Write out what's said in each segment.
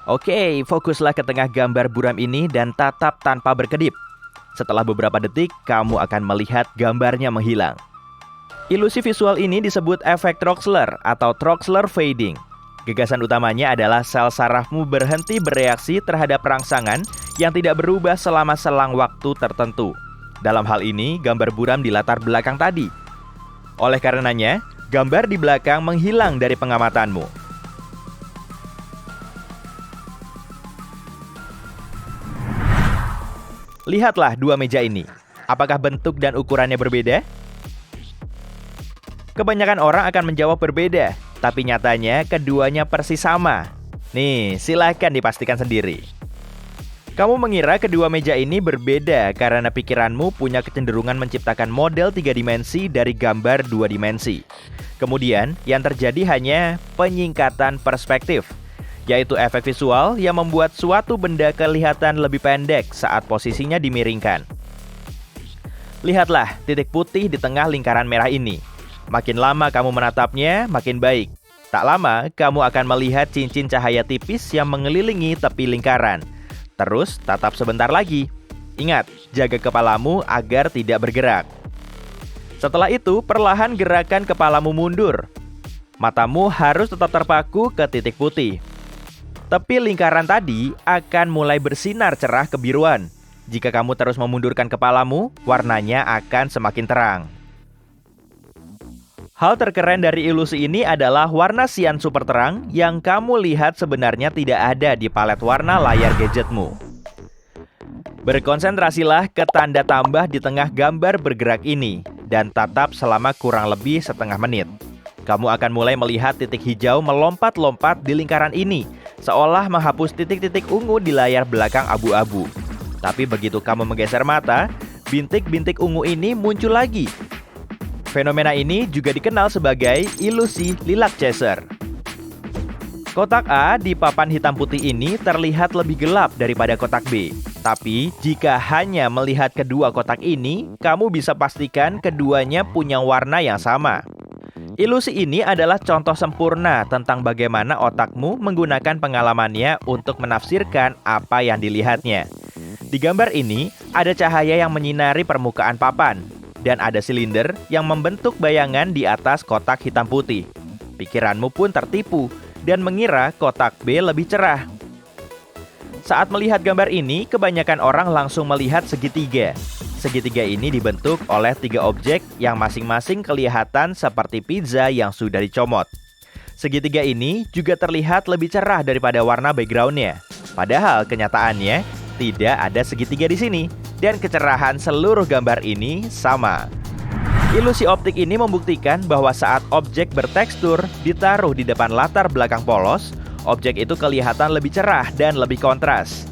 Oke, fokuslah ke tengah gambar buram ini dan tatap tanpa berkedip. Setelah beberapa detik, kamu akan melihat gambarnya menghilang. Ilusi visual ini disebut efek Troxler atau Troxler fading. Gagasan utamanya adalah sel sarafmu berhenti bereaksi terhadap rangsangan yang tidak berubah selama selang waktu tertentu. Dalam hal ini, gambar buram di latar belakang tadi. Oleh karenanya, gambar di belakang menghilang dari pengamatanmu. Lihatlah dua meja ini. Apakah bentuk dan ukurannya berbeda? Kebanyakan orang akan menjawab berbeda, tapi nyatanya keduanya persis sama. Nih, silahkan dipastikan sendiri. Kamu mengira kedua meja ini berbeda karena pikiranmu punya kecenderungan menciptakan model 3 dimensi dari gambar 2 dimensi. Kemudian, yang terjadi hanya penyingkatan perspektif, yaitu efek visual yang membuat suatu benda kelihatan lebih pendek saat posisinya dimiringkan. Lihatlah titik putih di tengah lingkaran merah ini. Makin lama kamu menatapnya, makin baik. Tak lama, kamu akan melihat cincin cahaya tipis yang mengelilingi tepi lingkaran. Terus, tatap sebentar lagi. Ingat, jaga kepalamu agar tidak bergerak. Setelah itu, perlahan gerakan kepalamu mundur. Matamu harus tetap terpaku ke titik putih. Tepi lingkaran tadi akan mulai bersinar cerah kebiruan. Jika kamu terus memundurkan kepalamu, warnanya akan semakin terang. Hal terkeren dari ilusi ini adalah warna sian super terang yang kamu lihat sebenarnya tidak ada di palet warna layar gadgetmu. Berkonsentrasilah ke tanda tambah di tengah gambar bergerak ini dan tatap selama kurang lebih setengah menit. Kamu akan mulai melihat titik hijau melompat-lompat di lingkaran ini, seolah menghapus titik-titik ungu di layar belakang abu-abu. Tapi begitu kamu menggeser mata, bintik-bintik ungu ini muncul lagi. Fenomena ini juga dikenal sebagai ilusi lilac chaser. Kotak A di papan hitam putih ini terlihat lebih gelap daripada kotak B. Tapi jika hanya melihat kedua kotak ini, kamu bisa pastikan keduanya punya warna yang sama. Ilusi ini adalah contoh sempurna tentang bagaimana otakmu menggunakan pengalamannya untuk menafsirkan apa yang dilihatnya. Di gambar ini, ada cahaya yang menyinari permukaan papan, dan ada silinder yang membentuk bayangan di atas kotak hitam putih. Pikiranmu pun tertipu dan mengira kotak B lebih cerah. Saat melihat gambar ini, kebanyakan orang langsung melihat segitiga. Segitiga ini dibentuk oleh 3 objek yang masing-masing kelihatan seperti pizza yang sudah dicomot. Segitiga ini juga terlihat lebih cerah daripada warna backgroundnya. Padahal kenyataannya tidak ada segitiga di sini. Dan kecerahan seluruh gambar ini sama. Ilusi optik ini membuktikan bahwa saat objek bertekstur ditaruh di depan latar belakang polos, objek itu kelihatan lebih cerah dan lebih kontras.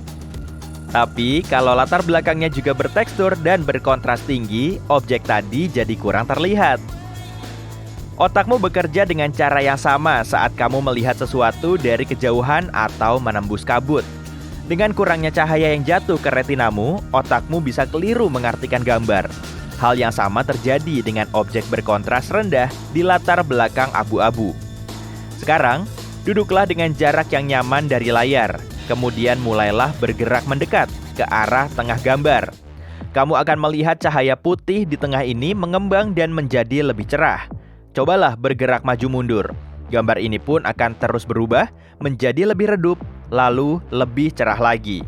Tapi kalau latar belakangnya juga bertekstur dan berkontras tinggi, objek tadi jadi kurang terlihat. Otakmu bekerja dengan cara yang sama saat kamu melihat sesuatu dari kejauhan atau menembus kabut. Dengan kurangnya cahaya yang jatuh ke retinamu, otakmu bisa keliru mengartikan gambar. Hal yang sama terjadi dengan objek berkontras rendah di latar belakang abu-abu. Sekarang, duduklah dengan jarak yang nyaman dari layar. Kemudian mulailah bergerak mendekat ke arah tengah gambar. Kamu akan melihat cahaya putih di tengah ini mengembang dan menjadi lebih cerah. Cobalah bergerak maju mundur. Gambar ini pun akan terus berubah menjadi lebih redup, lalu lebih cerah lagi.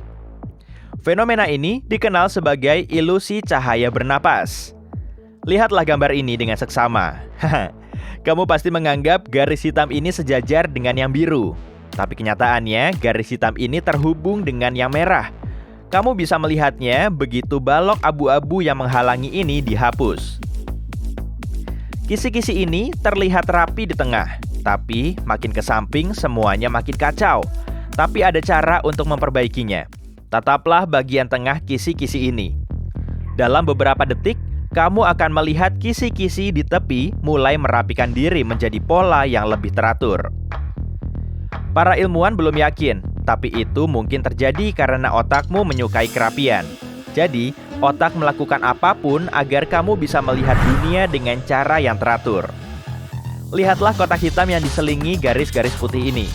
Fenomena ini dikenal sebagai ilusi cahaya bernapas. Lihatlah gambar ini dengan seksama. Kamu pasti menganggap garis hitam ini sejajar dengan yang biru. Tapi kenyataannya garis hitam ini terhubung dengan yang merah. Kamu bisa melihatnya begitu balok abu-abu yang menghalangi ini dihapus. Kisi-kisi ini terlihat rapi di tengah. Tapi makin ke samping semuanya makin kacau. Tapi ada cara untuk memperbaikinya. Tataplah bagian tengah kisi-kisi ini. Dalam beberapa detik, kamu akan melihat kisi-kisi di tepi mulai merapikan diri menjadi pola yang lebih teratur. Para ilmuwan belum yakin, tapi itu mungkin terjadi karena otakmu menyukai kerapian. Jadi, otak melakukan apapun agar kamu bisa melihat dunia dengan cara yang teratur. Lihatlah kotak hitam yang diselingi garis-garis putih ini.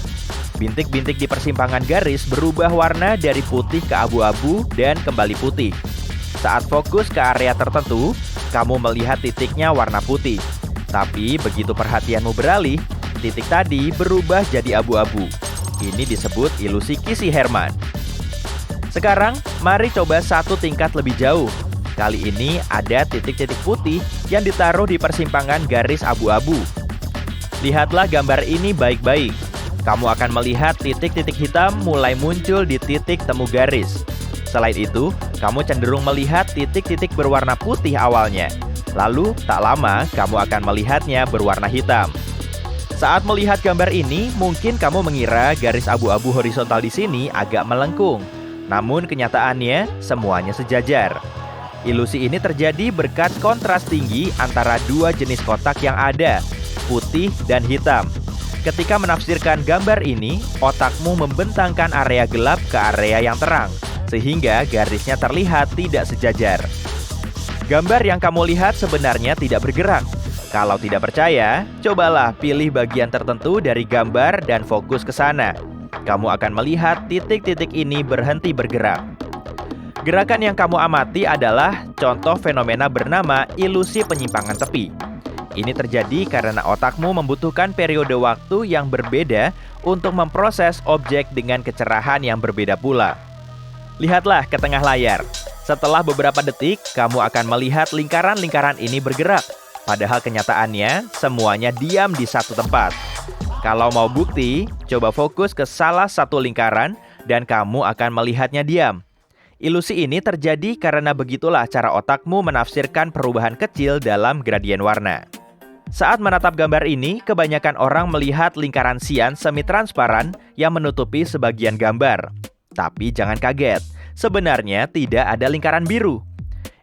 Bintik-bintik di persimpangan garis berubah warna dari putih ke abu-abu dan kembali putih. Saat fokus ke area tertentu, kamu melihat titiknya warna putih. Tapi begitu perhatianmu beralih, titik tadi berubah jadi abu-abu. Ini disebut ilusi Kisi Herman. Sekarang, mari coba satu tingkat lebih jauh. Kali ini ada titik-titik putih yang ditaruh di persimpangan garis abu-abu. Lihatlah gambar ini baik-baik. Kamu akan melihat titik-titik hitam mulai muncul di titik temu garis. Selain itu, kamu cenderung melihat titik-titik berwarna putih awalnya. Lalu, tak lama kamu akan melihatnya berwarna hitam. Saat melihat gambar ini, mungkin kamu mengira garis abu-abu horizontal di sini agak melengkung. Namun kenyataannya, semuanya sejajar. Ilusi ini terjadi berkat kontras tinggi antara dua jenis kotak yang ada, putih dan hitam. Ketika menafsirkan gambar ini, otakmu membentangkan area gelap ke area yang terang, sehingga garisnya terlihat tidak sejajar. Gambar yang kamu lihat sebenarnya tidak bergerak. Kalau tidak percaya, cobalah pilih bagian tertentu dari gambar dan fokus ke sana. Kamu akan melihat titik-titik ini berhenti bergerak. Gerakan yang kamu amati adalah contoh fenomena bernama ilusi penyimpangan tepi. Ini terjadi karena otakmu membutuhkan periode waktu yang berbeda untuk memproses objek dengan kecerahan yang berbeda pula. Lihatlah ke tengah layar. Setelah beberapa detik, kamu akan melihat lingkaran-lingkaran ini bergerak. Padahal kenyataannya, semuanya diam di satu tempat. Kalau mau bukti, coba fokus ke salah satu lingkaran dan kamu akan melihatnya diam. Ilusi ini terjadi karena begitulah cara otakmu menafsirkan perubahan kecil dalam gradien warna. Saat menatap gambar ini, kebanyakan orang melihat lingkaran sian semi-transparan yang menutupi sebagian gambar. Tapi jangan kaget, sebenarnya tidak ada lingkaran biru.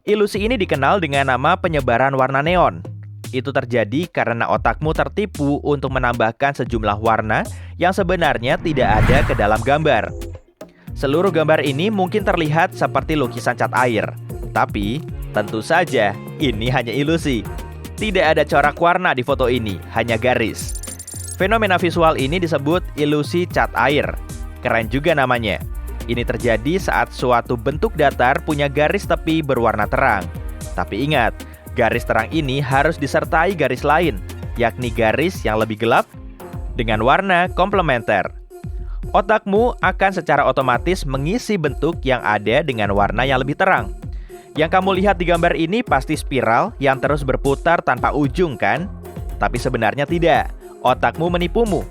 Ilusi ini dikenal dengan nama penyebaran warna neon. Itu terjadi karena otakmu tertipu untuk menambahkan sejumlah warna yang sebenarnya tidak ada ke dalam gambar. Seluruh gambar ini mungkin terlihat seperti lukisan cat air. Tapi, tentu saja, ini hanya ilusi. Tidak ada corak warna di foto ini, hanya garis. Fenomena visual ini disebut ilusi cat air. Keren juga namanya. Ini terjadi saat suatu bentuk datar punya garis tepi berwarna terang. Tapi ingat, garis terang ini harus disertai garis lain, yakni garis yang lebih gelap dengan warna komplementer. Otakmu akan secara otomatis mengisi bentuk yang ada dengan warna yang lebih terang. Yang kamu lihat di gambar ini pasti spiral yang terus berputar tanpa ujung, kan? Tapi sebenarnya tidak. Otakmu menipumu.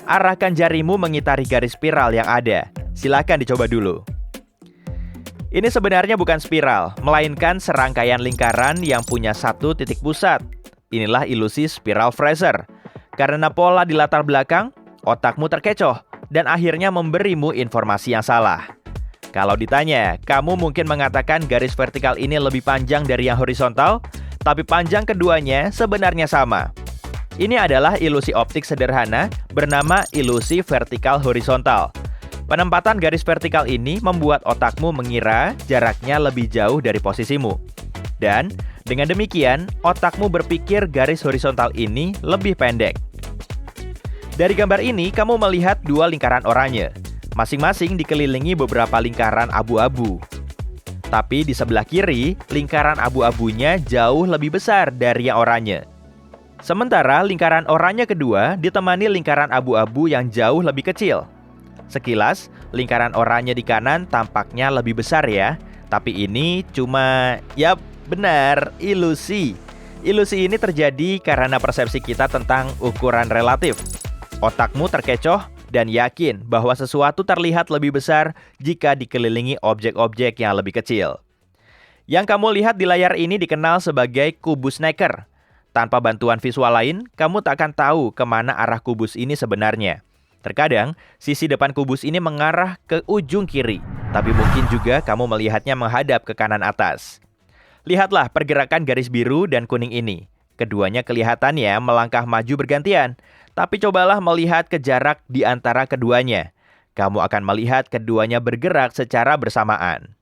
Arahkan jarimu mengitari garis spiral yang ada. Silakan dicoba dulu. Ini sebenarnya bukan spiral, melainkan serangkaian lingkaran yang punya satu titik pusat. Inilah ilusi spiral Fraser. Karena pola di latar belakang, otakmu terkecoh dan akhirnya memberimu informasi yang salah. Kalau ditanya, kamu mungkin mengatakan garis vertikal ini lebih panjang dari yang horizontal, tapi panjang keduanya sebenarnya sama. Ini adalah ilusi optik sederhana bernama ilusi vertikal horizontal. Penempatan garis vertikal ini membuat otakmu mengira jaraknya lebih jauh dari posisimu. Dan dengan demikian, otakmu berpikir garis horizontal ini lebih pendek. Dari gambar ini, kamu melihat dua lingkaran oranye. Masing-masing dikelilingi beberapa lingkaran abu-abu. Tapi di sebelah kiri, lingkaran abu-abunya jauh lebih besar dari yang oranye. Sementara lingkaran oranye kedua ditemani lingkaran abu-abu yang jauh lebih kecil. Sekilas, lingkaran oranye di kanan tampaknya lebih besar ya. Tapi ini cuma, yap, benar, ilusi. Ilusi ini terjadi karena persepsi kita tentang ukuran relatif. Otakmu terkecoh dan yakin bahwa sesuatu terlihat lebih besar jika dikelilingi objek-objek yang lebih kecil. Yang kamu lihat di layar ini dikenal sebagai kubus Necker. Tanpa bantuan visual lain, kamu tak akan tahu kemana arah kubus ini sebenarnya. Terkadang, sisi depan kubus ini mengarah ke ujung kiri, tapi mungkin juga kamu melihatnya menghadap ke kanan atas. Lihatlah pergerakan garis biru dan kuning ini. Keduanya kelihatannya melangkah maju bergantian. Tapi cobalah melihat ke jarak di antara keduanya. Kamu akan melihat keduanya bergerak secara bersamaan.